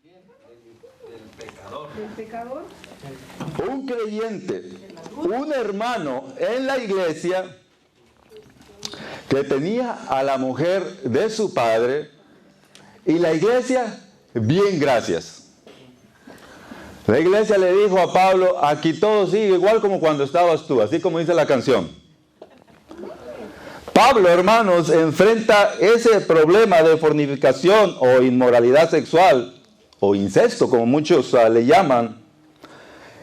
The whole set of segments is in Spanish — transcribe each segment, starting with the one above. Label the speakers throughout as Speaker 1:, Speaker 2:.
Speaker 1: Del pecador.
Speaker 2: Un creyente, un hermano en la iglesia que tenía a la mujer de su padre y la iglesia, bien, gracias. La iglesia le dijo a Pablo, aquí todo sigue igual como cuando estabas tú, así como dice la canción. Pablo, hermanos, enfrenta ese problema de fornicación o inmoralidad sexual o incesto, como muchos le llaman.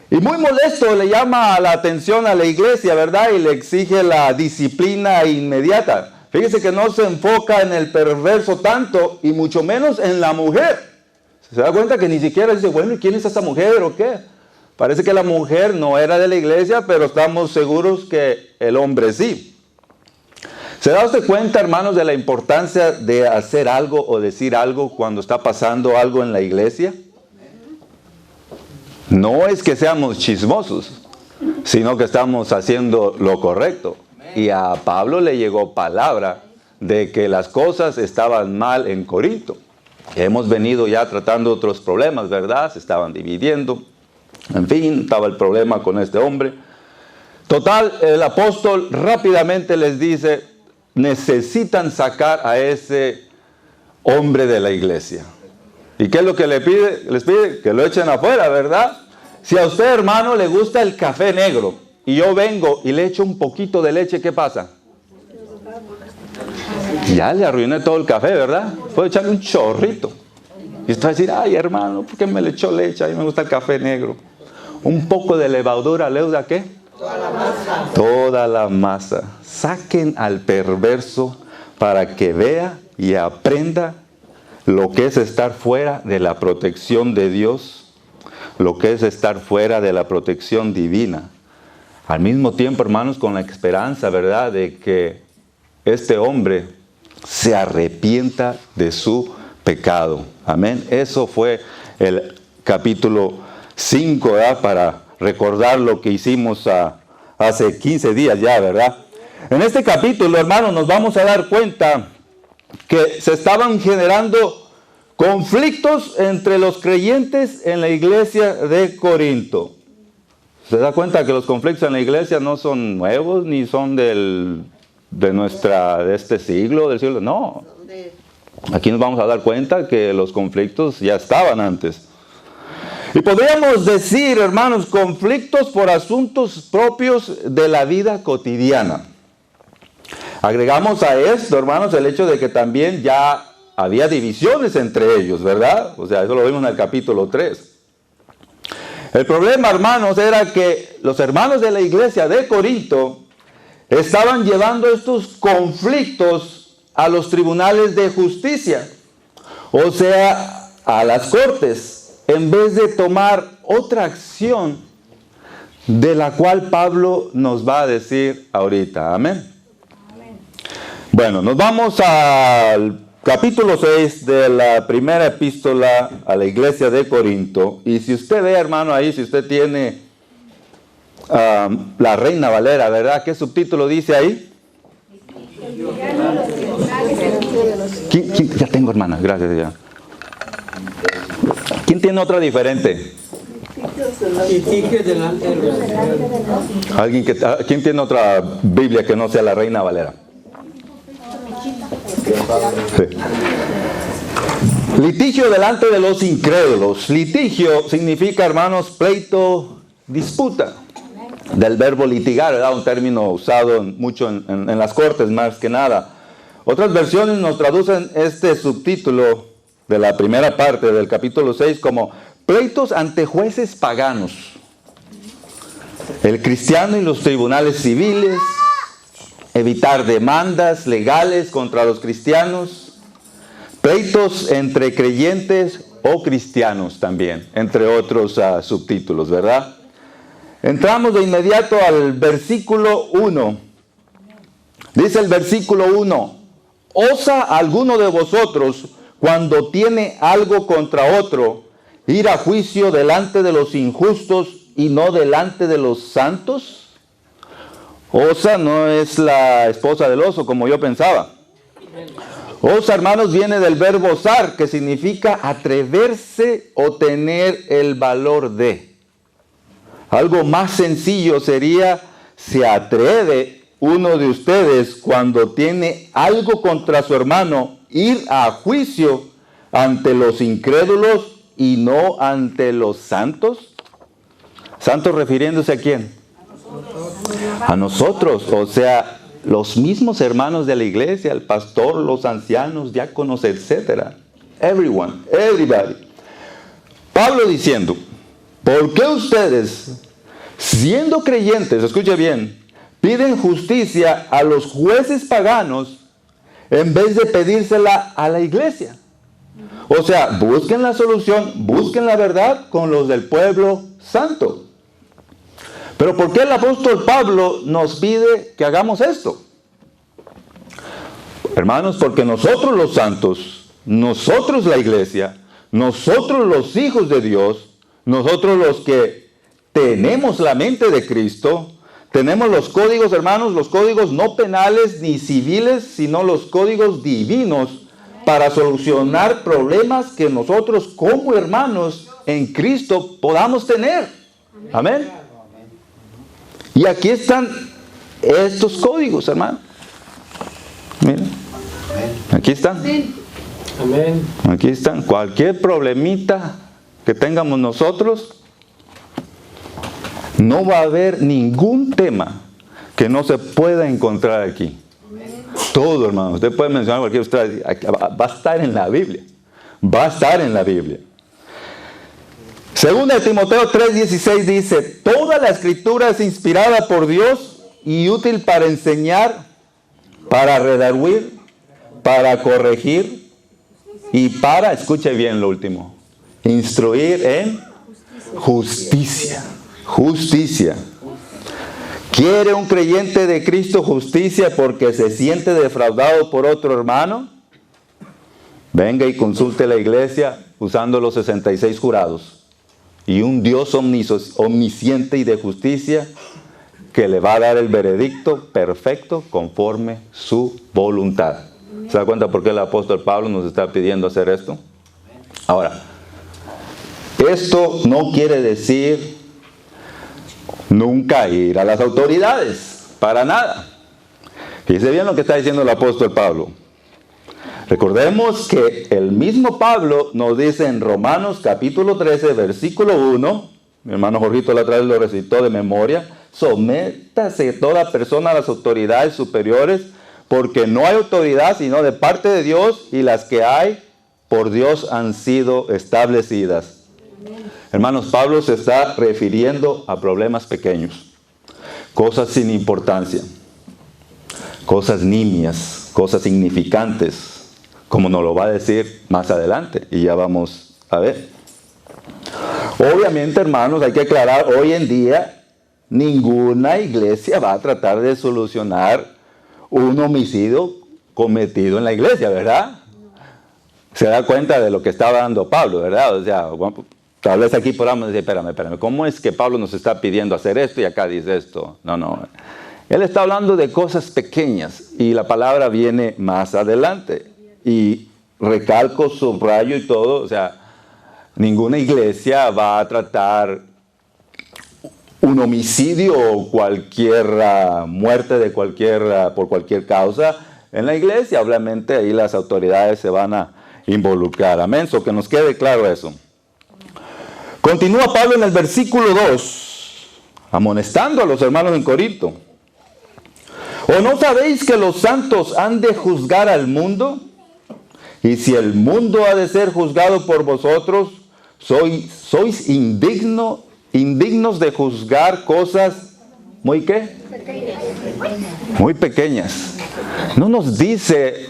Speaker 2: Y muy molesto le llama la atención a la iglesia, ¿verdad? Y le exige la disciplina inmediata. Fíjese que no se enfoca en el perverso tanto y mucho menos en la mujer. Se da cuenta que ni siquiera dice, bueno, ¿y quién es esa mujer o qué? Parece que la mujer no era de la iglesia, pero estamos seguros que el hombre sí. ¿Se da usted cuenta, hermanos, de la importancia de hacer algo o decir algo cuando está pasando algo en la iglesia? No es que seamos chismosos, sino que estamos haciendo lo correcto. Y a Pablo le llegó palabra de que las cosas estaban mal en Corinto. Hemos venido ya tratando otros problemas, ¿verdad? Se estaban dividiendo. En fin, estaba el problema con este hombre. Total, el apóstol rápidamente les dice, necesitan sacar a ese hombre de la iglesia. ¿Y qué es lo que les pide? Que lo echen afuera, ¿verdad? Si a usted, hermano, le gusta el café negro y yo vengo y le echo un poquito de leche, ¿qué pasa? Ya le arruiné todo el café, ¿verdad? Puedo echarle un chorrito. Y usted va a decir, ay, hermano, ¿por qué me le echó leche? A mí me gusta el café negro. Un poco de levadura, ¿leuda qué?
Speaker 3: Toda la masa.
Speaker 2: Toda la masa. Saquen al perverso para que vea y aprenda lo que es estar fuera de la protección de Dios, lo que es estar fuera de la protección divina. Al mismo tiempo, hermanos, con la esperanza, ¿verdad?, de que este hombre se arrepienta de su pecado. Amén. Eso fue el capítulo 5, ¿verdad?, para recordar lo que hicimos hace 15 días ya, ¿verdad? En este capítulo, hermanos, nos vamos a dar cuenta que se estaban generando conflictos entre los creyentes en la iglesia de Corinto. ¿Se da cuenta que los conflictos en la iglesia no son nuevos ni son de este siglo, del siglo? No. Aquí nos vamos a dar cuenta que los conflictos ya estaban antes. Y podríamos decir, hermanos, conflictos por asuntos propios de la vida cotidiana. Agregamos a esto, hermanos, el hecho de que también ya había divisiones entre ellos, ¿verdad? O sea, eso lo vimos en el capítulo 3. El problema, hermanos, era que los hermanos de la iglesia de Corinto estaban llevando estos conflictos a los tribunales de justicia, o sea, a las cortes, en vez de tomar otra acción de la cual Pablo nos va a decir ahorita. Amén. Bueno, nos vamos al capítulo 6 de la primera epístola a la iglesia de Corinto. Y si usted ve, hermano, ahí, si usted tiene la Reina Valera, ¿verdad? ¿Qué subtítulo dice ahí? ¿Quién? Ya tengo, hermana, gracias ya. ¿Quién tiene otra diferente? ¿Quién tiene otra Biblia que no sea la Reina Valera? Sí. Litigio delante de los incrédulos. Litigio significa, hermanos, pleito, disputa. Del verbo litigar, ¿verdad? Un término usado mucho en las cortes, más que nada. Otras versiones nos traducen este subtítulo de la primera parte del capítulo 6 como pleitos ante jueces paganos. El cristiano y los tribunales civiles. Evitar demandas legales contra los cristianos, pleitos entre creyentes o cristianos también, entre otros subtítulos, ¿verdad? Entramos de inmediato al versículo 1. Dice el versículo 1, ¿osa alguno de vosotros, cuando tiene algo contra otro, ir a juicio delante de los injustos y no delante de los santos? Osa no es la esposa del oso, como yo pensaba. Osa, hermanos, viene del verbo osar, que significa atreverse o tener el valor de. Algo más sencillo sería, se atreve uno de ustedes cuando tiene algo contra su hermano, ir a juicio ante los incrédulos y no ante los santos. ¿Santos refiriéndose a quién? A nosotros, o sea, los mismos hermanos de la iglesia, el pastor, los ancianos, diáconos, etcétera. Everyone, everybody. Pablo diciendo, ¿por qué ustedes, siendo creyentes, escuche bien, piden justicia a los jueces paganos en vez de pedírsela a la iglesia? O sea, busquen la solución, busquen la verdad con los del pueblo santo. Pero ¿por qué el apóstol Pablo nos pide que hagamos esto? Hermanos, porque nosotros los santos, nosotros la iglesia, nosotros los hijos de Dios, nosotros los que tenemos la mente de Cristo, tenemos los códigos, hermanos, los códigos no penales ni civiles, sino los códigos divinos para solucionar problemas que nosotros como hermanos en Cristo podamos tener. Amén. Y aquí están estos códigos, hermano. Miren. Aquí están.
Speaker 3: Amén.
Speaker 2: Aquí están. Cualquier problemita que tengamos nosotros, no va a haber ningún tema que no se pueda encontrar aquí. Todo, hermano. Usted puede mencionar cualquier cosa. Va a estar en la Biblia. Va a estar en la Biblia. Segunda de Timoteo 3:16 dice, toda la escritura es inspirada por Dios y útil para enseñar, para redarguir, para corregir y para, escuche bien lo último, instruir en justicia. Justicia. ¿Quiere un creyente de Cristo justicia porque se siente defraudado por otro hermano? Venga y consulte la iglesia usando los 66 jurados. Y un Dios omnisciente y de justicia que le va a dar el veredicto perfecto conforme su voluntad. ¿Se da cuenta por qué el apóstol Pablo nos está pidiendo hacer esto? Ahora, esto no quiere decir nunca ir a las autoridades, para nada. Fíjese bien lo que está diciendo el apóstol Pablo. Recordemos que el mismo Pablo nos dice en Romanos capítulo 13, versículo 1, mi hermano Jorgito la otra vez lo recitó de memoria, sométase toda persona a las autoridades superiores, porque no hay autoridad sino de parte de Dios, y las que hay por Dios han sido establecidas. Hermanos, Pablo se está refiriendo a problemas pequeños, cosas sin importancia, cosas nimias, cosas insignificantes, como nos lo va a decir más adelante, y ya vamos a ver. Obviamente, hermanos, hay que aclarar, hoy en día, ninguna iglesia va a tratar de solucionar un homicidio cometido en la iglesia, ¿verdad? Se da cuenta de lo que estaba dando Pablo, ¿verdad? O sea, tal vez aquí podamos decir, espérame, ¿cómo es que Pablo nos está pidiendo hacer esto y acá dice esto? No. Él está hablando de cosas pequeñas y la palabra viene más adelante. Y recalco, subrayo y todo, o sea, ninguna iglesia va a tratar un homicidio o cualquier muerte por cualquier causa en la iglesia. Obviamente ahí las autoridades se van a involucrar. Amén. So, que nos quede claro eso. Continúa Pablo en el versículo 2, amonestando a los hermanos en Corinto. ¿O no sabéis que los santos han de juzgar al mundo? Y si el mundo ha de ser juzgado por vosotros, sois indignos de juzgar cosas muy ¿qué? Muy pequeñas. No nos dice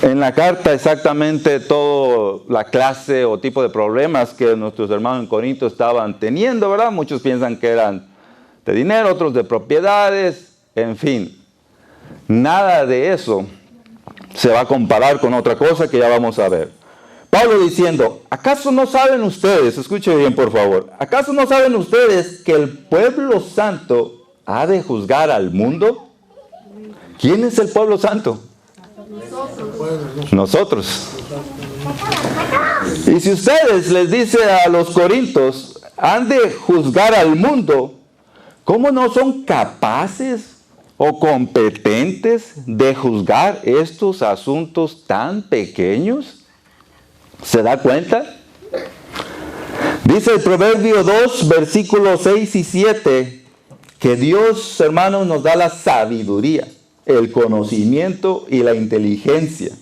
Speaker 2: en la carta exactamente toda la clase o tipo de problemas que nuestros hermanos en Corinto estaban teniendo, ¿verdad? Muchos piensan que eran de dinero, otros de propiedades, en fin. Nada de eso se va a comparar con otra cosa que ya vamos a ver. Pablo diciendo, ¿acaso no saben ustedes, escuchen bien por favor, ¿acaso no saben ustedes que el pueblo santo ha de juzgar al mundo? ¿Quién es el pueblo santo? Nosotros. Y si ustedes les dice a los corintios, han de juzgar al mundo, ¿cómo no son capaces o competentes de juzgar estos asuntos tan pequeños? ¿Se da cuenta? Dice el Proverbio 2, versículos 6 y 7, que Dios, hermanos, nos da la sabiduría, el conocimiento y la inteligencia.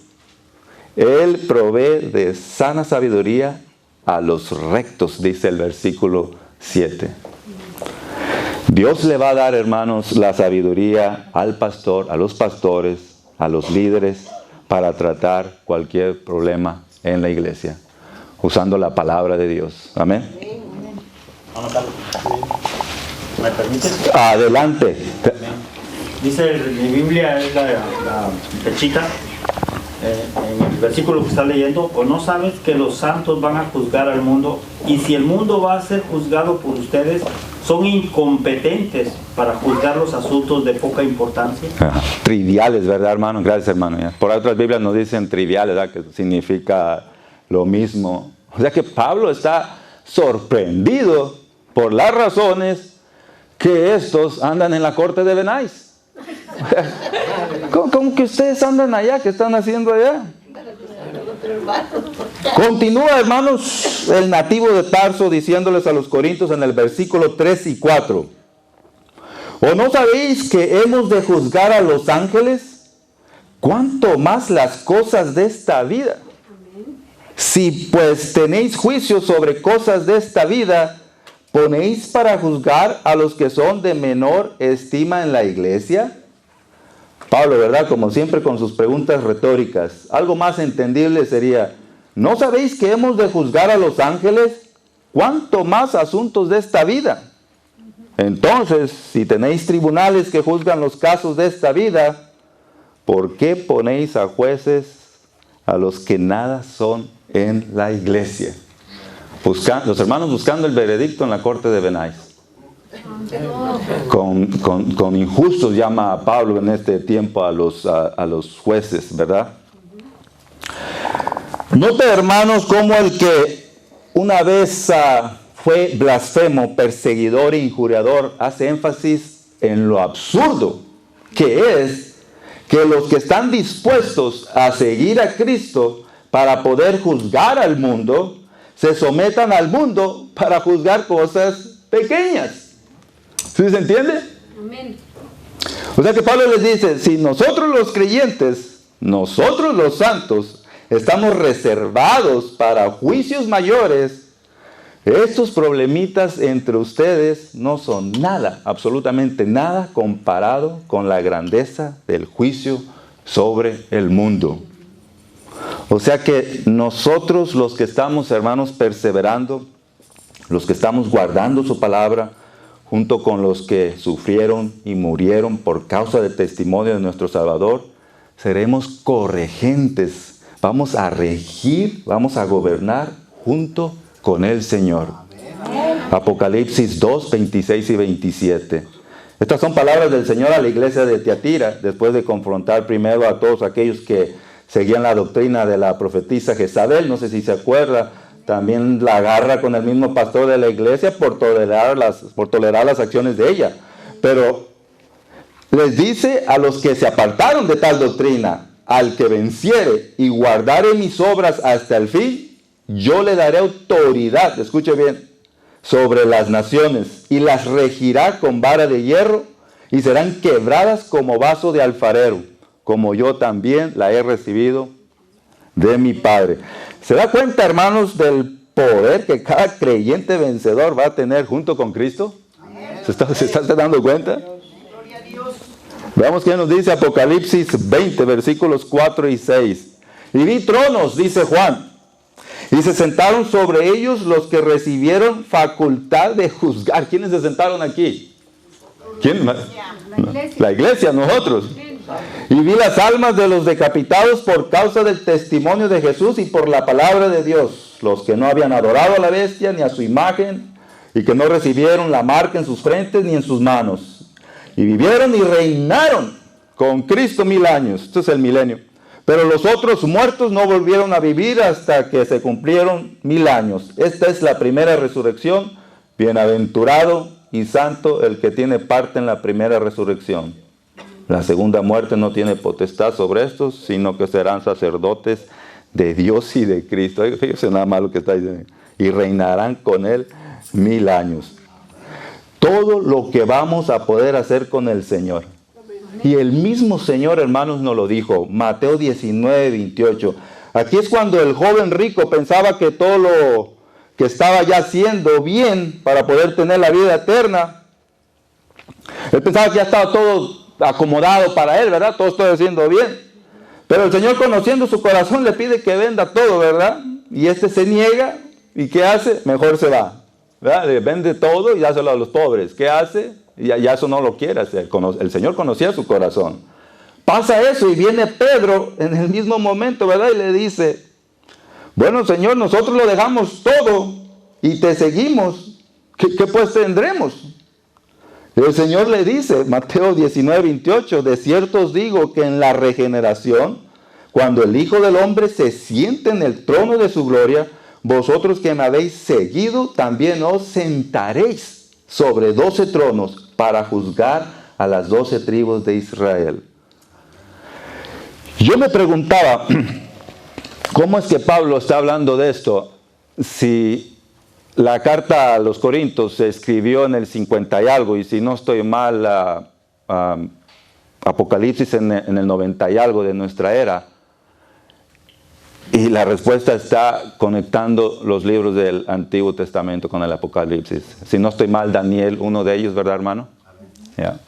Speaker 2: Él provee de sana sabiduría a los rectos, dice el versículo 7. Dios le va a dar, hermanos, la sabiduría al pastor, a los pastores, a los líderes, para tratar cualquier problema en la iglesia, usando la palabra de Dios. Amén.
Speaker 4: ¿Me permites?
Speaker 2: Adelante.
Speaker 4: Dice mi Biblia, es la fechita, en el versículo que está leyendo: ¿o no sabes que los santos van a juzgar al mundo? Y si el mundo va a ser juzgado por ustedes, son incompetentes para juzgar los asuntos de poca importancia.
Speaker 2: Triviales, ¿verdad, hermano? Gracias, hermano. Por otras Biblias nos dicen triviales, ¿verdad? Que significa lo mismo. O sea que Pablo está sorprendido por las razones que estos andan en la corte de Benais. ¿Cómo que ustedes andan allá? ¿Qué están haciendo allá? Continúa, hermanos, el nativo de Tarso diciéndoles a los corintios en el versículo 3 y 4. ¿O no sabéis que hemos de juzgar a los ángeles? ¿Cuánto más las cosas de esta vida? Si pues tenéis juicio sobre cosas de esta vida, ¿ponéis para juzgar a los que son de menor estima en la iglesia? Pablo, ¿verdad? Como siempre con sus preguntas retóricas. Algo más entendible sería: ¿no sabéis que hemos de juzgar a los ángeles? ¿Cuánto más asuntos de esta vida? Entonces, si tenéis tribunales que juzgan los casos de esta vida, ¿por qué ponéis a jueces a los que nada son en la iglesia? Los hermanos buscando el veredicto en la corte de Benais. Con injustos llama a Pablo en este tiempo a los jueces, ¿verdad? Note, hermanos, cómo el que una vez fue blasfemo, perseguidor e injuriador hace énfasis en lo absurdo que es que los que están dispuestos a seguir a Cristo para poder juzgar al mundo, se sometan al mundo para juzgar cosas pequeñas. ¿Sí se entiende?
Speaker 1: Amén.
Speaker 2: O sea que Pablo les dice: si nosotros los creyentes, nosotros los santos, estamos reservados para juicios mayores, estos problemitas entre ustedes no son nada, absolutamente nada, comparado con la grandeza del juicio sobre el mundo. O sea que nosotros, los que estamos, hermanos, perseverando, los que estamos guardando su palabra, junto con los que sufrieron y murieron por causa del testimonio de nuestro Salvador, seremos corregentes. Vamos a regir, vamos a gobernar junto con el Señor. Apocalipsis 2, 26 y 27. Estas son palabras del Señor a la iglesia de Tiatira, después de confrontar primero a todos aquellos que seguían la doctrina de la profetisa Jezabel. No sé si se acuerda. También la agarra con el mismo pastor de la iglesia por tolerar las acciones de ella. Pero les dice a los que se apartaron de tal doctrina: al que venciere y guardare mis obras hasta el fin, yo le daré autoridad, escuche bien, sobre las naciones, y las regirá con vara de hierro, y serán quebradas como vaso de alfarero, como yo también la he recibido de mi Padre. ¿Se da cuenta, hermanos, del poder que cada creyente vencedor va a tener junto con Cristo? ¿Se está dando cuenta? Veamos qué nos dice Apocalipsis 20, versículos 4 y 6. Y vi tronos, dice Juan, y se sentaron sobre ellos los que recibieron facultad de juzgar. ¿Quiénes se sentaron aquí? ¿Quién? La iglesia, nosotros. Y vi las almas de los decapitados por causa del testimonio de Jesús y por la palabra de Dios, los que no habían adorado a la bestia ni a su imagen, y que no recibieron la marca en sus frentes ni en sus manos. Y vivieron y reinaron con Cristo 1000 años. Esto es el milenio. Pero los otros muertos no volvieron a vivir hasta que se cumplieron 1000 años. Esta es la primera resurrección. Bienaventurado y santo el que tiene parte en la primera resurrección. La segunda muerte no tiene potestad sobre estos, sino que serán sacerdotes de Dios y de Cristo. Fíjense nada más lo que está diciendo. Y reinarán con él 1000 años. Todo lo que vamos a poder hacer con el Señor. Y el mismo Señor, hermanos, nos lo dijo. Mateo 19, 28. Aquí es cuando el joven rico pensaba que todo lo que estaba ya haciendo bien para poder tener la vida eterna. Él pensaba que ya estaba todo acomodado para él, ¿verdad? Todo estoy haciendo bien. Pero el Señor, conociendo su corazón, le pide que venda todo, ¿verdad? Y este se niega. ¿Y qué hace? Mejor se va, ¿verdad? Le vende todo y dáselo a los pobres. ¿Qué hace? Ya eso no lo quiere hacer. El Señor conocía su corazón. Pasa eso y viene Pedro en el mismo momento, ¿verdad? Y le dice, bueno, Señor, nosotros lo dejamos todo y te seguimos. ¿Qué pues tendremos? El Señor le dice, Mateo 19, 28, de cierto os digo que en la regeneración, cuando el Hijo del Hombre se siente en el trono de su gloria, vosotros que me habéis seguido, también os sentaréis sobre 12 tronos para juzgar a las 12 tribus de Israel. Yo me preguntaba, ¿cómo es que Pablo está hablando de esto? Si la carta a los Corintios se escribió en el 50 y algo, y si no estoy mal, Apocalipsis en el 90 y algo de nuestra era. Y la respuesta está conectando los libros del Antiguo Testamento con el Apocalipsis. Si no estoy mal, Daniel, uno de ellos, ¿verdad, hermano? Yeah.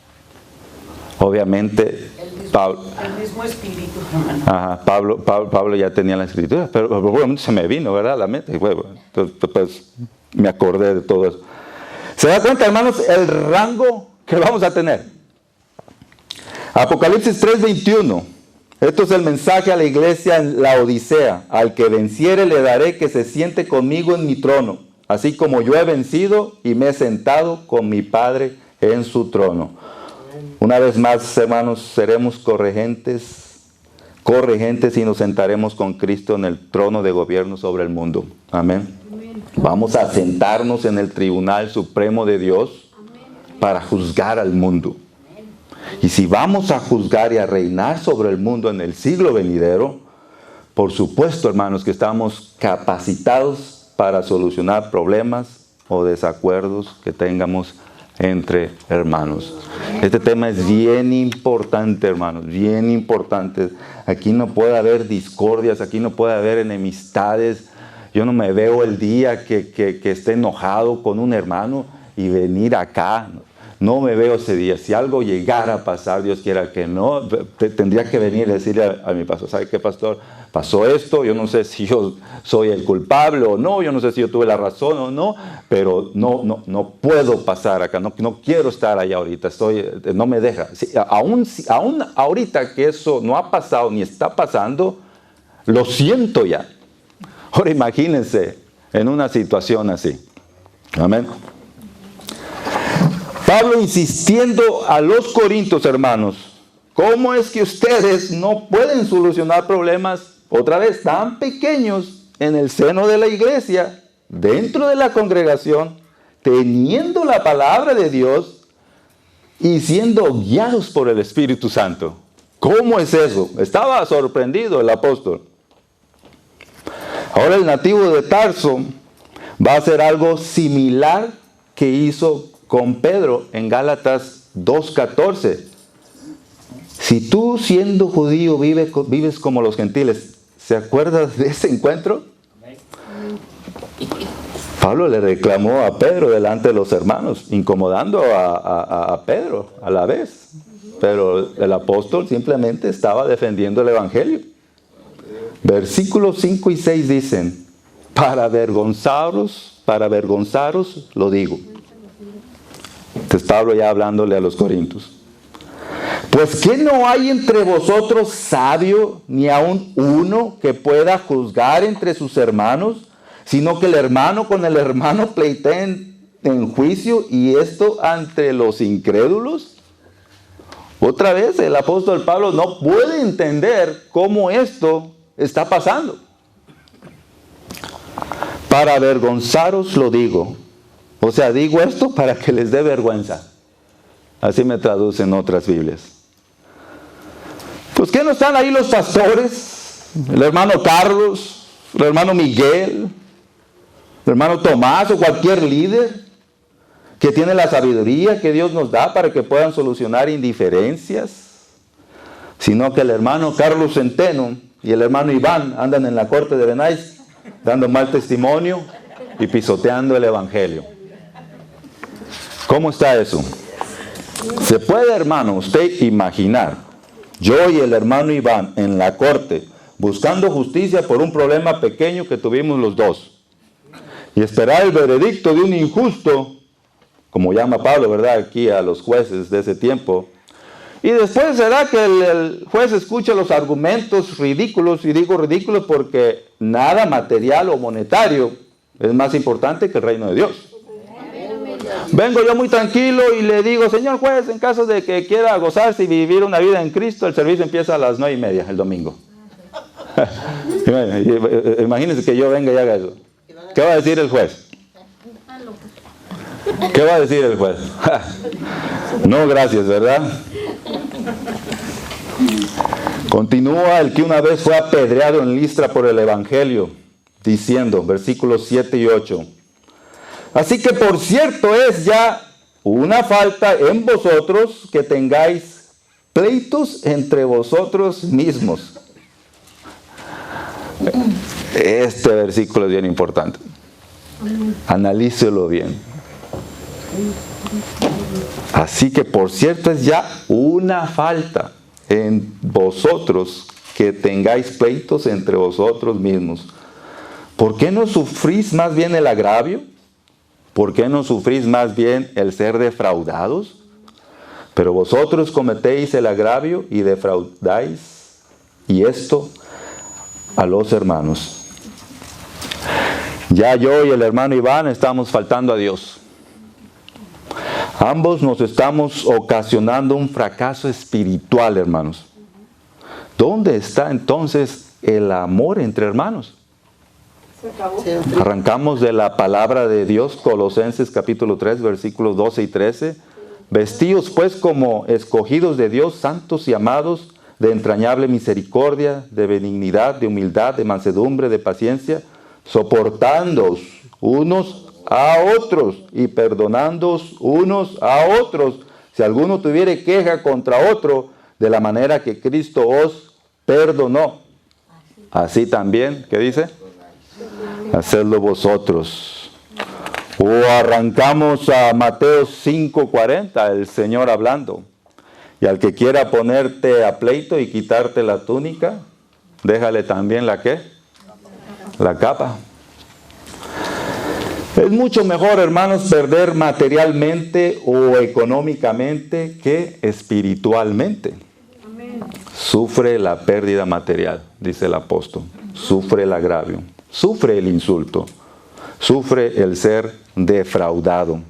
Speaker 2: Obviamente, Pablo,
Speaker 1: el mismo espíritu, hermano.
Speaker 2: Ajá, Pablo ya tenía la escritura, pero obviamente se me vino, ¿verdad? La mente. Bueno, entonces, pues me acordé de todo eso. ¿Se da cuenta, hermanos, el rango que vamos a tener? Apocalipsis 3:21. Esto es el mensaje a la iglesia en la Odisea. Al que venciere le daré que se siente conmigo en mi trono, así como yo he vencido y me he sentado con mi Padre en su trono. Una vez más, hermanos, seremos corregentes y nos sentaremos con Cristo en el trono de gobierno sobre el mundo. Amén. Vamos a sentarnos en el tribunal supremo de Dios para juzgar al mundo. Y si vamos a juzgar y a reinar sobre el mundo en el siglo venidero, por supuesto, hermanos, que estamos capacitados para solucionar problemas o desacuerdos que tengamos entre hermanos. Este tema es bien importante, hermanos, bien importante. Aquí no puede haber discordias, aquí no puede haber enemistades. Yo no me veo el día que esté enojado con un hermano y venir acá. No me veo ese día. Si algo llegara a pasar, Dios quiera que no, tendría que venir y decirle a mi pastor, ¿sabe qué, pastor? Pasó esto, yo no sé si yo soy el culpable o no, yo no sé si yo tuve la razón o no, pero no puedo pasar acá, no quiero estar allá ahorita, no me deja. Aún ahorita que eso no ha pasado ni está pasando, lo siento ya. Ahora imagínense en una situación así. Amén. Pablo insistiendo a los corintios, hermanos, ¿cómo es que ustedes no pueden solucionar problemas, otra vez, tan pequeños en el seno de la iglesia, dentro de la congregación, teniendo la palabra de Dios y siendo guiados por el Espíritu Santo? ¿Cómo es eso? Estaba sorprendido el apóstol. Ahora el nativo de Tarso va a hacer algo similar que hizo con Pedro en Gálatas 2:14. Si tú siendo judío vives como los gentiles, ¿se acuerdan de ese encuentro? Pablo le reclamó a Pedro delante de los hermanos, incomodando a Pedro a la vez. Pero el apóstol simplemente estaba defendiendo el evangelio. Versículos 5 y 6 dicen, para avergonzaros lo digo. Entonces Pablo ya hablándole a los corintios. Pues ¿qué no hay entre vosotros sabio, ni aun uno que pueda juzgar entre sus hermanos, sino que el hermano con el hermano pleiteen en juicio, y esto ante los incrédulos? Otra vez el apóstol Pablo no puede entender cómo esto está pasando. Para avergonzaros lo digo. O sea, digo esto para que les dé vergüenza. Así me traducen otras Biblias. Pues ¿qué no están ahí los pastores? El hermano Carlos, el hermano Miguel, el hermano Tomás o cualquier líder que tiene la sabiduría que Dios nos da para que puedan solucionar indiferencias. Sino que el hermano Carlos Centeno y el hermano Iván andan en la corte de Benais dando mal testimonio y pisoteando el evangelio. ¿Cómo está eso? ¿Se puede, hermano, usted imaginar yo y el hermano Iván en la corte buscando justicia por un problema pequeño que tuvimos los dos y esperar el veredicto de un injusto, como llama Pablo, ¿verdad?, aquí a los jueces de ese tiempo? Y después será que el juez escucha los argumentos ridículos, y digo ridículos porque nada material o monetario es más importante que el reino de Dios. Vengo yo muy tranquilo y le digo, señor juez, en caso de que quiera gozarse y vivir una vida en Cristo, el servicio empieza a las 9:30 el domingo. Imagínense que yo venga y haga eso. ¿Qué va a decir el juez? ¿Qué va a decir el juez? No, gracias, ¿verdad? Continúa el que una vez fue apedreado en Listra por el evangelio, diciendo, versículos 7 y 8. Así que por cierto es ya una falta en vosotros que tengáis pleitos entre vosotros mismos. Este versículo es bien importante. Analícelo bien. Así que por cierto es ya una falta en vosotros que tengáis pleitos entre vosotros mismos. ¿Por qué no sufrís más bien el agravio? ¿Por qué no sufrís más bien el ser defraudados? Pero vosotros cometéis el agravio y defraudáis, y esto a los hermanos. Ya yo y el hermano Iván estamos faltando a Dios. Ambos nos estamos ocasionando un fracaso espiritual, hermanos. ¿Dónde está entonces el amor entre hermanos?
Speaker 1: Se acabó.
Speaker 2: Arrancamos de la palabra de Dios, Colosenses capítulo 3, versículos 12 y 13. Vestíos pues como escogidos de Dios, santos y amados, de entrañable misericordia, de benignidad, de humildad, de mansedumbre, de paciencia, soportándoos unos a otros y perdonándoos unos a otros, si alguno tuviere queja contra otro, de la manera que Cristo os perdonó. Así también, ¿qué dice? Hacedlo vosotros. O arrancamos a Mateo 5:40, el Señor hablando. Y al que quiera ponerte a pleito y quitarte la túnica, déjale también la ¿qué? La capa. Es mucho mejor, hermanos, perder materialmente o económicamente que espiritualmente.
Speaker 1: Amén.
Speaker 2: Sufre la pérdida material, dice el apóstol. Sufre el agravio. Sufre el insulto. Sufre el ser defraudado.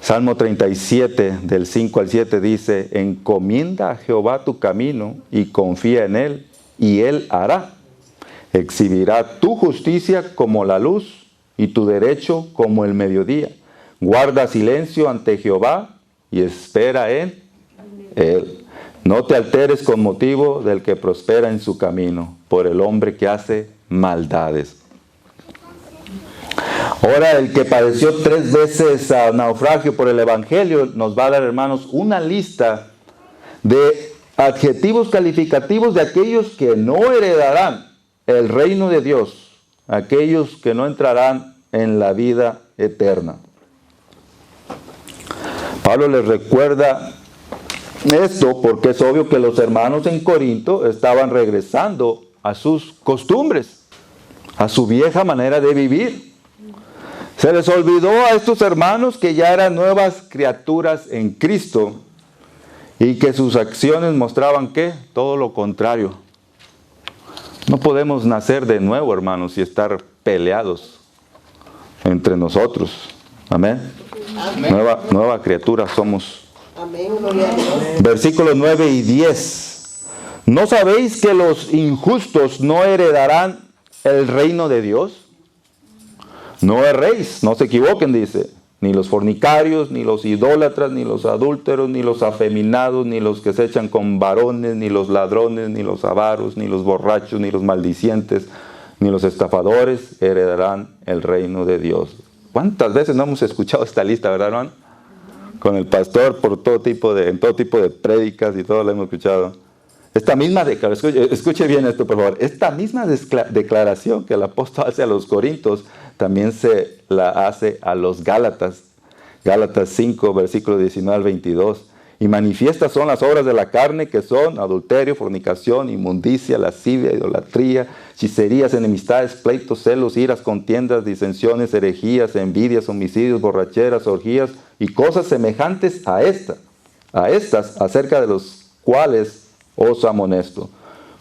Speaker 2: Salmo 37, del 5 al 7 dice, encomienda a Jehová tu camino y confía en Él, y Él hará. Exhibirá tu justicia como la luz y tu derecho como el mediodía. Guarda silencio ante Jehová y espera en Él. No te alteres con motivo del que prospera en su camino, por el hombre que hace maldades. Ahora, el que padeció 3 veces a naufragio por el evangelio nos va a dar, hermanos, una lista de adjetivos calificativos de aquellos que no heredarán el reino de Dios, aquellos que no entrarán en la vida eterna. Pablo les recuerda esto porque es obvio que los hermanos en Corinto estaban regresando a sus costumbres, a su vieja manera de vivir. Se les olvidó a estos hermanos que ya eran nuevas criaturas en Cristo y que sus acciones mostraban ¿qué? Todo lo contrario. No podemos nacer de nuevo, hermanos, y estar peleados entre nosotros. Amén. Amén. Nueva criatura somos
Speaker 1: Amén, gloria a Dios.
Speaker 2: Versículos 9 y 10. ¿No sabéis que los injustos no heredarán el reino de Dios? No erréis, no se equivoquen, dice. Ni los fornicarios, ni los idólatras, ni los adúlteros, ni los afeminados, ni los que se echan con varones, ni los ladrones, ni los avaros, ni los borrachos, ni los maldicientes, ni los estafadores heredarán el reino de Dios. ¿Cuántas veces no hemos escuchado esta lista, verdad, hermano? Con el pastor en todo tipo de prédicas y todo lo hemos escuchado. Esta misma declaración, escuche bien esto por favor, esta misma declaración que el apóstol hace a los Corintios, también se la hace a los Gálatas. Gálatas 5, versículos 19 al 22. Y manifiestas son las obras de la carne, que son adulterio, fornicación, inmundicia, lascivia, idolatría, hechicerías, enemistades, pleitos, celos, iras, contiendas, disensiones, herejías, envidias, homicidios, borracheras, orgías y cosas semejantes a estas, acerca de los cuales os amonesto.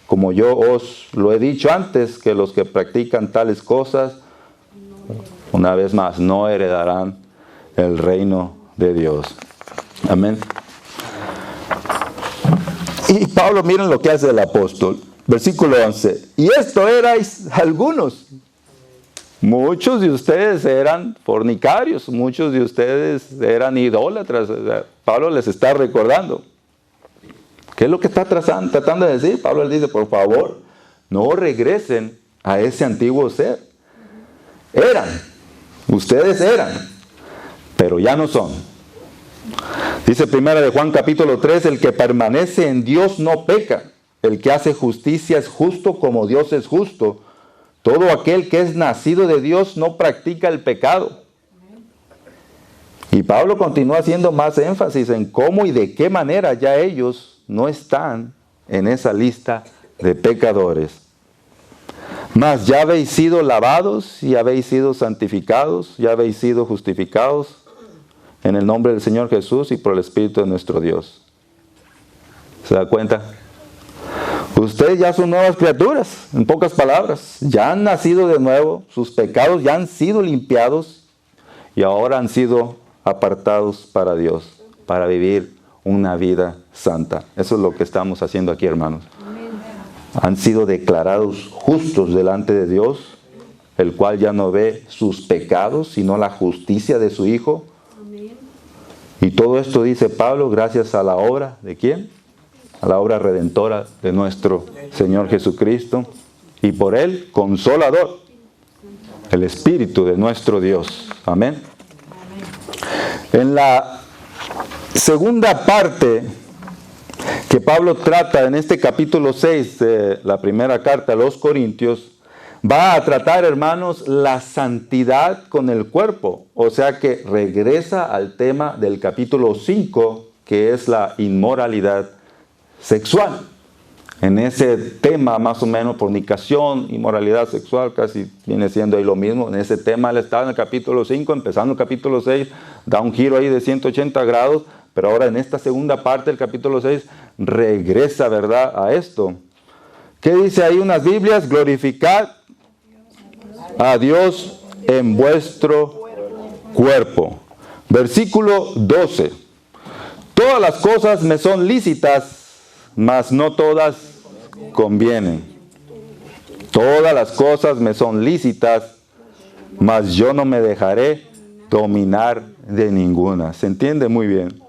Speaker 2: Como yo os lo he dicho antes, que los que practican tales cosas, una vez más, no heredarán el reino de Dios. Amén. Y Pablo, miren lo que hace el apóstol. Versículo 11. Y esto erais algunos. Muchos de ustedes eran fornicarios. Muchos de ustedes eran idólatras. Pablo les está recordando. ¿Qué es lo que está tratando de decir? Pablo les dice, por favor, no regresen a ese antiguo ser. Ustedes eran, pero ya no son. Dice 1 de Juan capítulo 3, el que permanece en Dios no peca. El que hace justicia es justo como Dios es justo. Todo aquel que es nacido de Dios no practica el pecado. Y Pablo continúa haciendo más énfasis en cómo y de qué manera ya ellos no están en esa lista de pecadores. Mas ya habéis sido lavados y habéis sido santificados, ya habéis sido justificados en el nombre del Señor Jesús y por el Espíritu de nuestro Dios. ¿Se da cuenta? Ustedes ya son nuevas criaturas, en pocas palabras. Ya han nacido de nuevo, sus pecados ya han sido limpiados y ahora han sido apartados para Dios, para vivir una vida santa. Eso es lo que estamos haciendo aquí, hermanos. Han sido declarados justos delante de Dios, el cual ya no ve sus pecados, sino la justicia de su Hijo. Y todo esto, dice Pablo, gracias a la obra, ¿de quién? A la obra redentora de nuestro Señor Jesucristo. Y por Él, consolador, el Espíritu de nuestro Dios. Amén. En la segunda parte que Pablo trata en este capítulo 6 de la primera carta a los Corintios, va a tratar, hermanos, la santidad con el cuerpo. O sea que regresa al tema del capítulo 5, que es la inmoralidad sexual. En ese tema, más o menos, fornicación, inmoralidad sexual, casi viene siendo ahí lo mismo. En ese tema él estaba en el capítulo 5, empezando el capítulo 6, da un giro ahí de 180 grados, pero ahora en esta segunda parte del capítulo 6 regresa, ¿verdad?, a esto. ¿Qué dice ahí unas Biblias? Glorificad a Dios en vuestro cuerpo. Versículo 12. Todas las cosas me son lícitas, mas no todas convienen. Todas las cosas me son lícitas, mas yo no me dejaré dominar de ninguna. ¿Se entiende muy bien?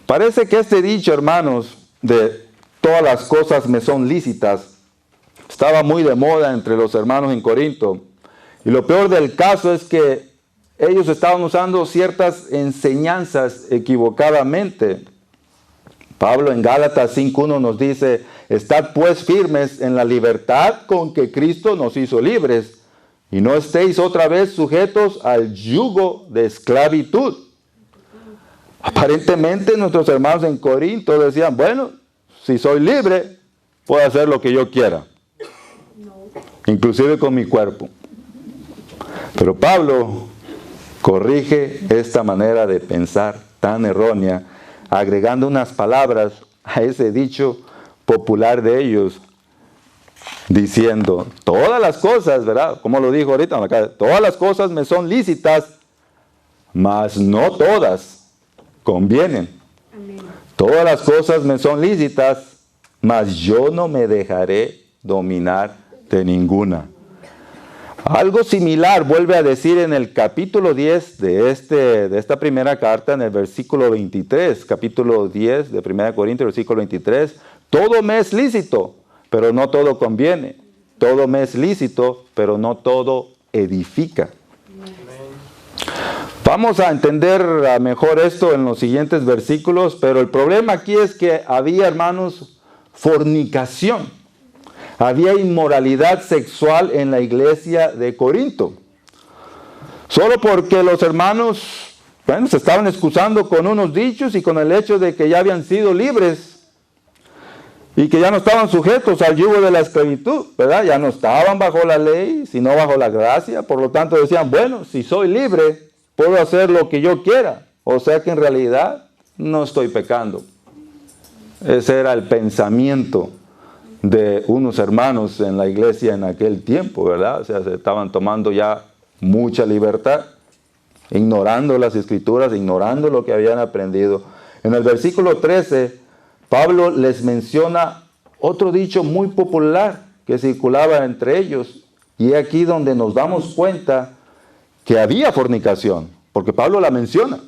Speaker 2: Parece que este dicho, hermanos, de todas las cosas me son lícitas, estaba muy de moda entre los hermanos en Corinto. Y lo peor del caso es que ellos estaban usando ciertas enseñanzas equivocadamente. Pablo en Gálatas 5:1 nos dice, estad pues firmes en la libertad con que Cristo nos hizo libres, y no estéis otra vez sujetos al yugo de esclavitud. Aparentemente nuestros hermanos en Corinto decían, bueno, si soy libre, puedo hacer lo que yo quiera, inclusive con mi cuerpo. Pero Pablo corrige esta manera de pensar tan errónea, agregando unas palabras a ese dicho popular de ellos, diciendo, todas las cosas, ¿verdad? Como lo dijo ahorita, todas las cosas me son lícitas, mas no todas convienen.
Speaker 1: Amén.
Speaker 2: Todas las cosas me son lícitas, mas yo no me dejaré dominar de ninguna. Algo similar vuelve a decir en el capítulo 10 de esta primera carta, en el versículo 23, capítulo 10 de 1 Corintios, versículo 23. Todo me es lícito, pero no todo conviene. Todo me es lícito, pero no todo edifica. Vamos a entender mejor esto en los siguientes versículos, pero el problema aquí es que había, hermanos, fornicación. Había inmoralidad sexual en la iglesia de Corinto. Solo porque los hermanos, se estaban excusando con unos dichos y con el hecho de que ya habían sido libres y que ya no estaban sujetos al yugo de la esclavitud, ¿verdad? Ya no estaban bajo la ley, sino bajo la gracia. Por lo tanto decían, bueno, si soy libre, puedo hacer lo que yo quiera. O sea que en realidad no estoy pecando. Ese era el pensamiento de unos hermanos en la iglesia en aquel tiempo, ¿verdad? O sea, se estaban tomando ya mucha libertad, ignorando las escrituras, ignorando lo que habían aprendido. En el versículo 13, Pablo les menciona otro dicho muy popular que circulaba entre ellos, y es aquí donde nos damos cuenta que había fornicación, porque Pablo la menciona.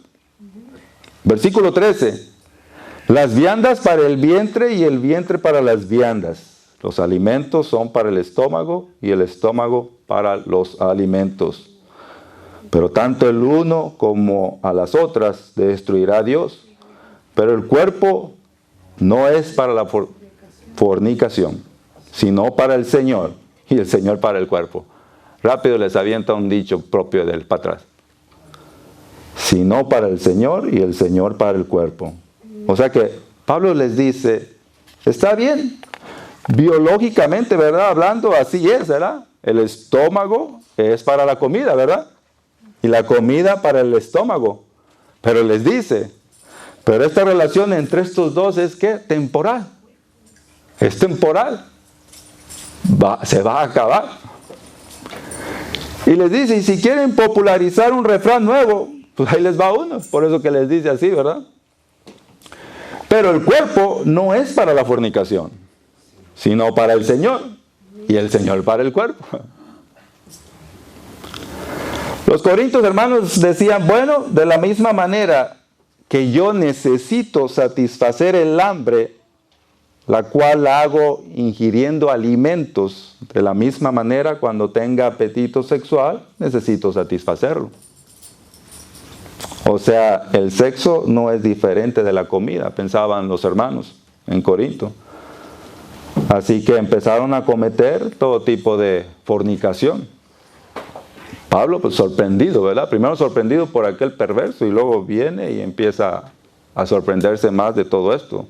Speaker 2: Versículo 13. Las viandas para el vientre y el vientre para las viandas. Los alimentos son para el estómago y el estómago para los alimentos. Pero tanto el uno como a las otras destruirá Dios. Pero el cuerpo no es para la fornicación, sino para el Señor y el Señor para el cuerpo. Rápido les avienta un dicho propio del para atrás. Sino para el Señor y el Señor para el cuerpo. O sea que Pablo les dice, está bien, biológicamente, ¿verdad? Hablando, así es, ¿verdad? El estómago es para la comida, ¿verdad? Y la comida para el estómago. Pero les dice, pero esta relación entre estos dos es ¿qué? Temporal. Es temporal. Se va a acabar. Y les dice, y si quieren popularizar un refrán nuevo, pues ahí les va uno. Por eso que les dice así, ¿verdad? Pero el cuerpo no es para la fornicación, sino para el Señor, y el Señor para el cuerpo. Los corintios, hermanos, decían, bueno, de la misma manera que yo necesito satisfacer el hambre, la cual la hago ingiriendo alimentos, de la misma manera cuando tenga apetito sexual, necesito satisfacerlo. O sea, el sexo no es diferente de la comida, pensaban los hermanos en Corinto. Así que empezaron a cometer todo tipo de fornicación. Pablo, pues sorprendido, ¿verdad? Primero sorprendido por aquel perverso y luego viene y empieza a sorprenderse más de todo esto.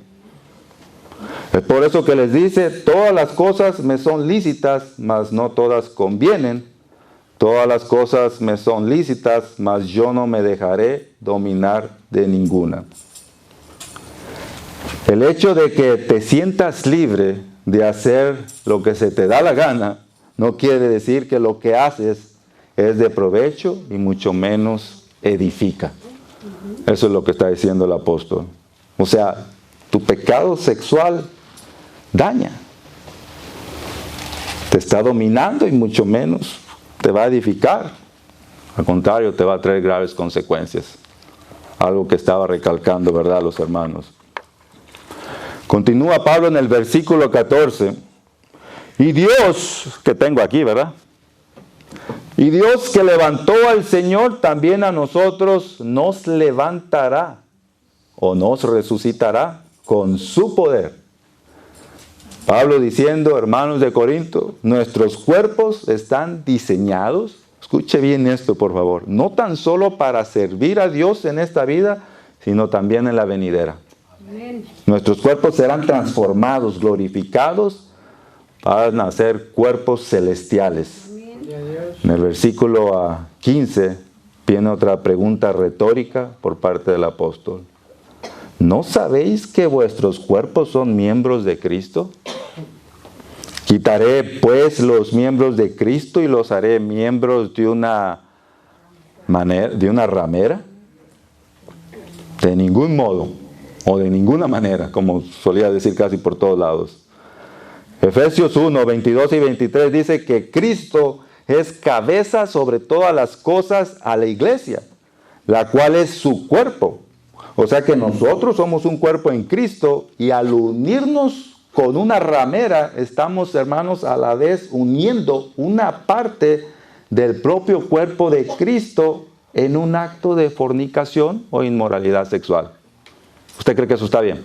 Speaker 2: Es por eso que les dice, todas las cosas me son lícitas, mas no todas convienen. Todas las cosas me son lícitas, mas yo no me dejaré dominar de ninguna. El hecho de que te sientas libre de hacer lo que se te da la gana, no quiere decir que lo que haces es de provecho y mucho menos edifica. Eso es lo que está diciendo el apóstol. O sea, tu pecado sexual daña. Te está dominando y mucho menos te va a edificar. Al contrario, te va a traer graves consecuencias. Algo que estaba recalcando, ¿verdad, los hermanos? Continúa Pablo en el versículo 14. Y Dios, que tengo aquí, ¿verdad? Y Dios que levantó al Señor, también a nosotros nos levantará o nos resucitará con su poder. Pablo diciendo, hermanos de Corinto, nuestros cuerpos están diseñados, escuche bien esto por favor, no tan solo para servir a Dios en esta vida, sino también en la venidera.
Speaker 1: Amén.
Speaker 2: Nuestros cuerpos serán transformados, glorificados, para hacer cuerpos celestiales. En el versículo 15 viene otra pregunta retórica por parte del apóstol. ¿No sabéis que vuestros cuerpos son miembros de Cristo? Quitaré pues los miembros de Cristo y los haré miembros de una ramera. De ningún modo. o de ninguna manera, como solía decir casi por todos lados. Efesios 1, 22 y 23 dice que Cristo es cabeza sobre todas las cosas a la iglesia, la cual es su cuerpo. O sea que nosotros somos un cuerpo en Cristo y al unirnos con una ramera, estamos, hermanos, a la vez uniendo una parte del propio cuerpo de Cristo en un acto de fornicación o inmoralidad sexual. ¿Usted cree que eso está bien?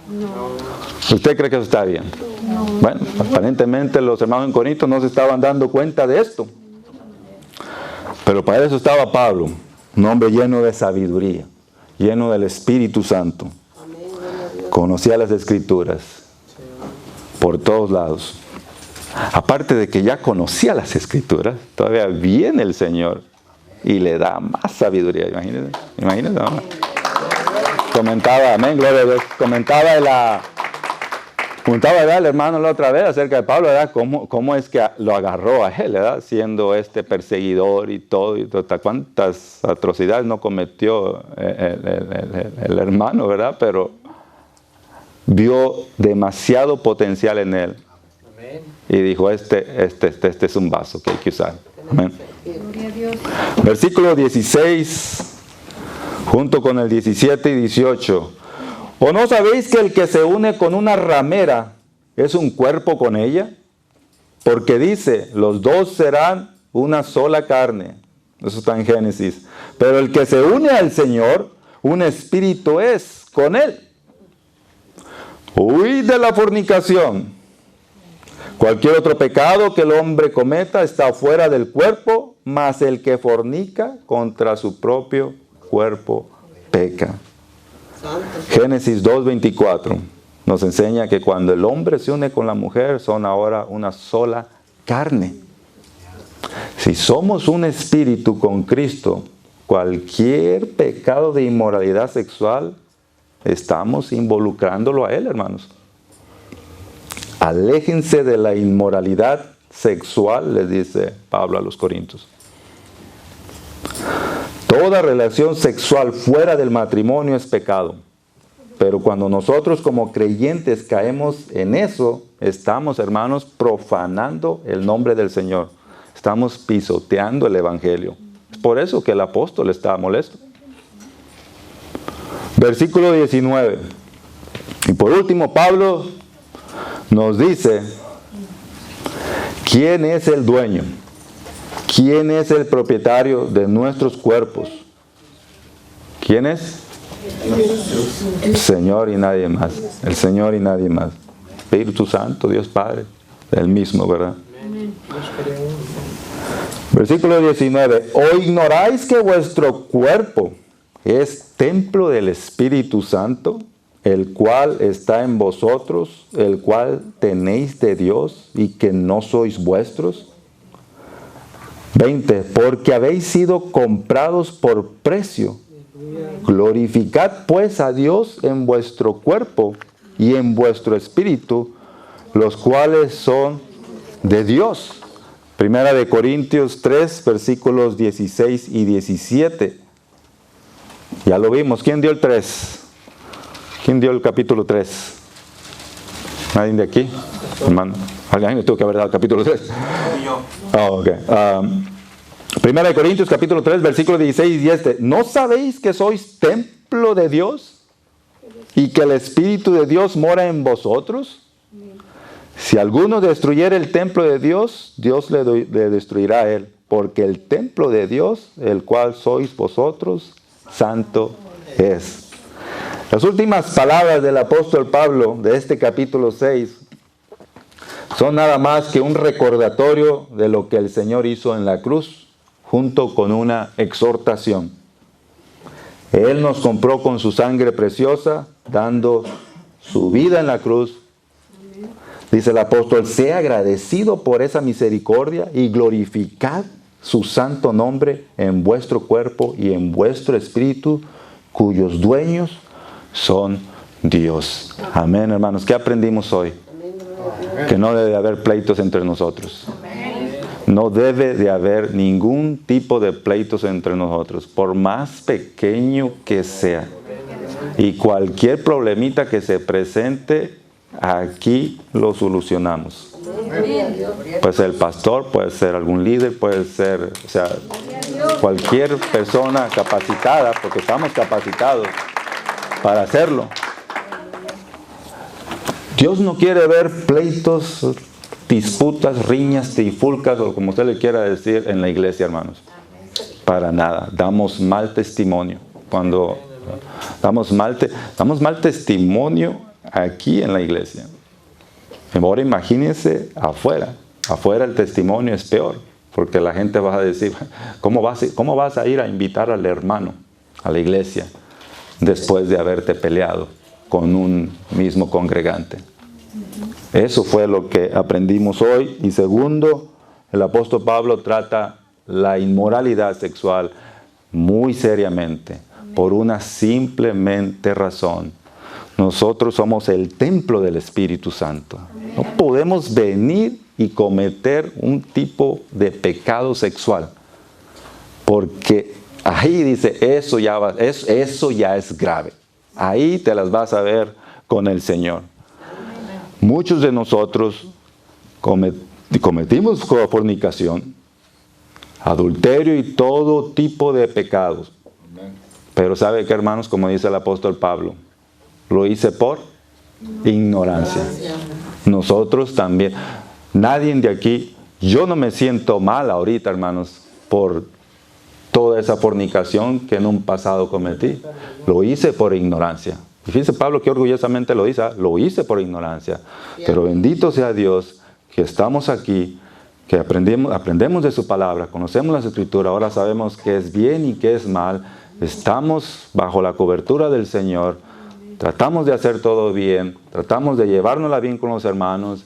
Speaker 2: No. ¿Usted cree que eso está bien? No. Bueno, aparentemente los hermanos en Corinto no se estaban dando cuenta de esto. Pero para eso estaba Pablo, un hombre lleno de sabiduría, lleno del Espíritu Santo. Conocía las Escrituras por todos lados. Aparte de que ya conocía las Escrituras, todavía viene el Señor y le da más sabiduría. Imagínense, ¿no? Comentaba, amén, gloria a Dios, comentaba el hermano la otra vez acerca de Pablo, ¿verdad? Cómo es que lo agarró a él, ¿verdad? Siendo perseguidor y todo, cuántas atrocidades no cometió el hermano, ¿verdad? Pero vio demasiado potencial en él. Amén. Y dijo, este es un vaso que hay que usar. Amén.
Speaker 1: Gloria a Dios.
Speaker 2: Versículo 16, junto con el 17 y 18. ¿O no sabéis que el que se une con una ramera es un cuerpo con ella? Porque dice, los dos serán una sola carne. Eso está en Génesis. Pero el que se une al Señor, un espíritu es con él. Huid de la fornicación. Cualquier otro pecado que el hombre cometa está fuera del cuerpo, mas el que fornica contra su propio cuerpo peca. Génesis 2:24 nos enseña que cuando el hombre se une con la mujer son ahora una sola carne. Si somos un espíritu con Cristo, cualquier pecado de inmoralidad sexual estamos involucrándolo a Él, hermanos. Aléjense de la inmoralidad sexual, les dice Pablo a los Corintios. Toda relación sexual fuera del matrimonio es pecado. Pero cuando nosotros como creyentes caemos en eso, estamos, hermanos, profanando el nombre del Señor. Estamos pisoteando el Evangelio. Es por eso que el apóstol está molesto. Versículo 19. Y por último, Pablo nos dice, ¿quién es el dueño? ¿Quién es el propietario de nuestros cuerpos? ¿Quién es? El Señor y nadie más. El Señor y nadie más. Espíritu Santo, Dios Padre, el mismo, ¿verdad? Versículo 19. ¿O ignoráis que vuestro cuerpo es templo del Espíritu Santo, el cual está en vosotros, el cual tenéis de Dios y que no sois vuestros? 20. Porque habéis sido comprados por precio. Glorificad pues a Dios en vuestro cuerpo y en vuestro espíritu, los cuales son de Dios. Primera de Corintios 3, versículos 16 y 17. Ya lo vimos. ¿Quién dio el 3? ¿Quién dio el capítulo 3? ¿Nadie de aquí? Hermano, alguien me tuvo que haber dado el capítulo 3. Oh, okay. Primera de Corintios capítulo 3, versículos 16 y 17. ¿No sabéis que sois templo de Dios y que el Espíritu de Dios mora en vosotros? Si alguno destruyere el templo de Dios, Dios le destruirá a él, porque el templo de Dios, el cual sois vosotros, santo es. Las últimas palabras del apóstol Pablo de este capítulo 6 son nada más que un recordatorio de lo que el Señor hizo en la cruz, junto con una exhortación. Él nos compró con su sangre preciosa, dando su vida en la cruz. Dice el apóstol, sea agradecido por esa misericordia y glorificad su santo nombre en vuestro cuerpo y en vuestro espíritu, cuyos dueños son Dios. Amén, hermanos. ¿Qué aprendimos hoy? Que no debe haber pleitos entre nosotros. No debe de haber ningún tipo de pleitos entre nosotros, por más pequeño que sea. Y cualquier problemita que se presente, aquí lo solucionamos. Puede ser el pastor, puede ser algún líder, puede ser, o sea, cualquier persona capacitada, porque estamos capacitados para hacerlo. Dios no quiere ver pleitos, disputas, riñas, trifulcas, o como usted le quiera decir, en la iglesia, hermanos. Para nada. Damos mal testimonio. Cuando damos mal testimonio aquí en la iglesia. Ahora imagínense afuera. Afuera el testimonio es peor. Porque la gente va a decir, ¿cómo vas a ir a invitar al hermano a la iglesia después de haberte peleado con un mismo congregante? Eso fue lo que aprendimos hoy. Y segundo, el apóstol Pablo trata la inmoralidad sexual muy seriamente, por una simplemente razón. Nosotros somos el templo del Espíritu Santo. No podemos venir y cometer un tipo de pecado sexual, porque ahí dice, eso ya es grave. Ahí te las vas a ver con el Señor. Muchos de nosotros cometimos fornicación, adulterio y todo tipo de pecados. Pero ¿sabe qué, hermanos? Como dice el apóstol Pablo, lo hice por ignorancia. Nosotros también. Nadie de aquí, yo no me siento mal ahorita, hermanos, por toda esa fornicación que en un pasado cometí. Lo hice por ignorancia. Y fíjense Pablo que orgullosamente lo dice, lo hice por ignorancia. Pero bendito sea Dios que estamos aquí, que aprendemos de su palabra, conocemos las escrituras, ahora sabemos qué es bien y qué es mal. Estamos bajo la cobertura del Señor, tratamos de hacer todo bien, tratamos de llevárnosla bien con los hermanos.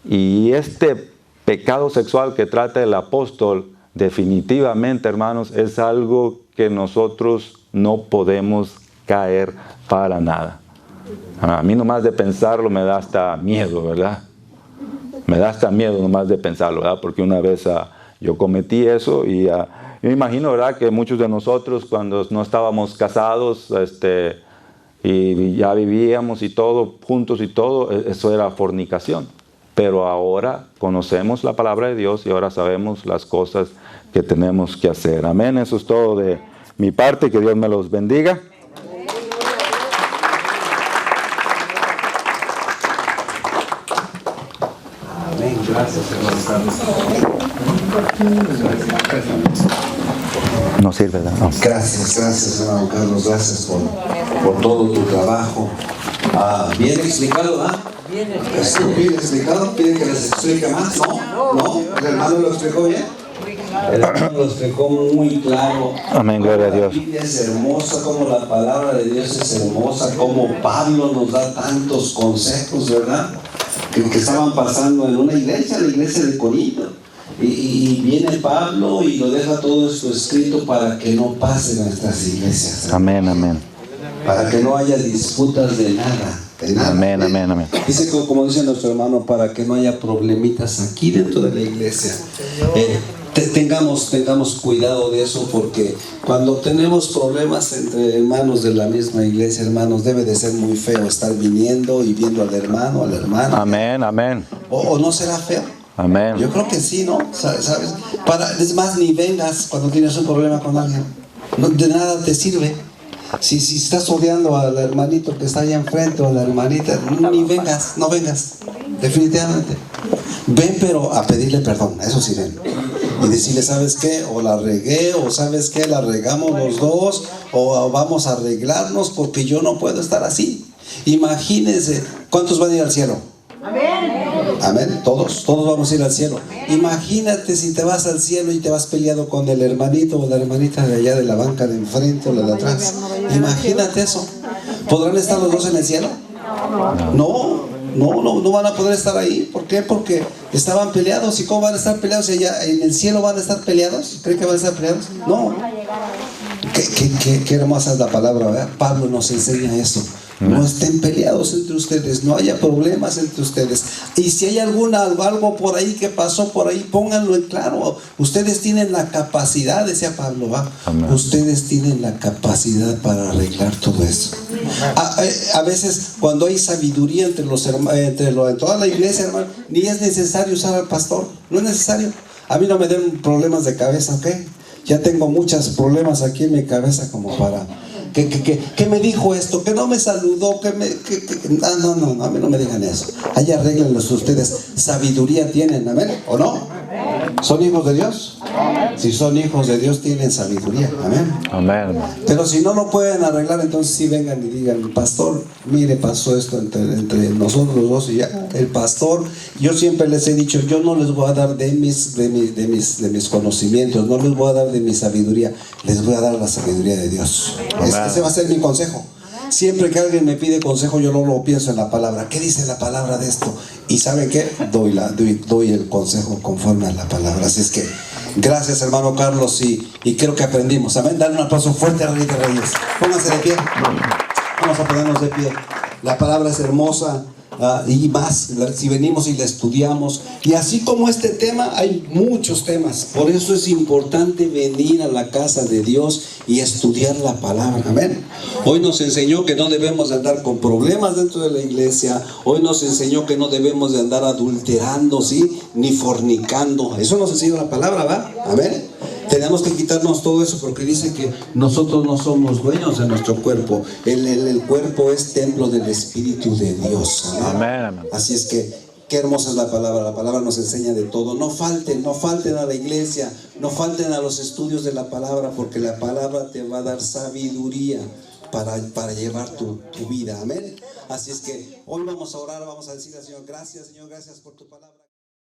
Speaker 2: Y este pecado sexual que trata el apóstol, definitivamente, hermanos, es algo que nosotros no podemos caer para nada. A mí nomás de pensarlo me da hasta miedo, ¿verdad? Me da hasta miedo nomás de pensarlo, ¿verdad? Porque una vez yo cometí eso y yo me imagino, ¿verdad? Que muchos de nosotros cuando no estábamos casados y ya vivíamos y todo, juntos y todo, eso era fornicación. Pero ahora conocemos la palabra de Dios y ahora sabemos las cosas que tenemos que hacer. Amén. Eso es todo de mi parte. Que Dios me los bendiga.
Speaker 5: Amén. Gracias, hermano Carlos.
Speaker 2: No sirve, ¿verdad? No.
Speaker 5: Gracias, hermano Carlos. Gracias por todo tu trabajo. Bien explicado, ¿ah? Bien explicado. ¿Piden que les explique más? ¿No? ¿El hermano lo explicó bien? El hermano lo explicó muy claro.
Speaker 2: Amén, gloria a Dios.
Speaker 5: La Biblia es hermosa, como la palabra de Dios es hermosa, como Pablo nos da tantos consejos, ¿verdad? Que estaban pasando en una iglesia, la iglesia de Corinto. Y viene Pablo y lo deja todo esto escrito para que no pase en nuestras iglesias, ¿verdad?
Speaker 2: Amén.
Speaker 5: Para que no haya disputas de nada.
Speaker 2: Amén.
Speaker 5: Dice como dice nuestro hermano, para que no haya problemitas aquí dentro de la iglesia. Tengamos cuidado de eso, porque cuando tenemos problemas entre hermanos de la misma iglesia, hermanos, debe de ser muy feo estar viniendo y viendo al hermano, a la hermana.
Speaker 2: Amén.
Speaker 5: ¿O no será feo?
Speaker 2: Amén.
Speaker 5: Yo creo que sí, ¿no? ¿Sabes? Es más, ni vengas cuando tienes un problema con alguien. No, de nada te sirve. Si estás odiando al hermanito que está ahí enfrente o a la hermanita, ni vengas, no vengas. Definitivamente. Ven, pero a pedirle perdón, eso sí ven. Y decirle, ¿sabes qué? O la regué, o ¿sabes qué? La regamos los dos, o vamos a arreglarnos porque yo no puedo estar así. Imagínense, ¿cuántos van a ir al cielo? Amén. Todos vamos a ir al cielo. Imagínate si te vas al cielo y te vas peleado con el hermanito o la hermanita de allá de la banca de enfrente o la de atrás. Imagínate eso. ¿Podrán estar los dos en el cielo? No van a poder estar ahí. ¿Por qué? Porque estaban peleados. ¿Y cómo van a estar peleados? ¿Y allá en el cielo van a estar peleados? ¿Creen que van a estar peleados? No. Qué hermosa es la palabra, ¿verdad? Pablo nos enseña eso. No estén peleados entre ustedes, no haya problemas entre ustedes. Y si hay algo por ahí que pasó por ahí, pónganlo en claro. Ustedes tienen la capacidad, decía Pablo, ¿va? Ustedes tienen la capacidad para arreglar todo eso. A veces cuando hay sabiduría entre los en toda la iglesia, hermano, ni es necesario usar al pastor, no es necesario. A mí no me den problemas de cabeza, ¿ok? Ya tengo muchos problemas aquí en mi cabeza como para... ¿Qué me dijo esto? ¿Que no me saludó? No, a mí no me digan eso. Ahí arréglenlos ustedes. Sabiduría tienen, ¿amén? ¿O no? ¿Son hijos de Dios? Si son hijos de Dios tienen sabiduría, ¿amén?
Speaker 2: Amén.
Speaker 5: Pero si no lo pueden arreglar, entonces sí vengan y digan, pastor, mire, pasó esto entre nosotros los dos y ya. El pastor, yo siempre les he dicho, yo no les voy a dar de mis conocimientos, no les voy a dar de mi sabiduría, les voy a dar la sabiduría de Dios. Ese va a ser mi consejo. Siempre que alguien me pide consejo, yo no lo pienso en la palabra. ¿Qué dice la palabra de esto? Y ¿saben qué? Doy el consejo conforme a la palabra. Así es que, gracias hermano Carlos, y creo que aprendimos. Amén. Dale un aplauso fuerte a Rey de Reyes. Pónganse de pie. Vamos a ponernos de pie. La palabra es hermosa. Y más, si venimos y la estudiamos, y así como este tema, hay muchos temas. Por eso es importante venir a la casa de Dios y estudiar la palabra. Amén. Hoy nos enseñó que no debemos de andar con problemas dentro de la iglesia. Hoy nos enseñó que no debemos de andar adulterando, ¿sí? Ni fornicando. Eso nos enseñó la palabra, ¿va? Amén. Tenemos que quitarnos todo eso porque dice que nosotros no somos dueños de nuestro cuerpo. El cuerpo es templo del Espíritu de Dios. Amén. Así es que, qué hermosa es la palabra. La palabra nos enseña de todo. No falten a la iglesia, no falten a los estudios de la palabra, porque la palabra te va a dar sabiduría para llevar tu vida. Amén. Así es que hoy vamos a orar, vamos a decirle al Señor, gracias por tu palabra.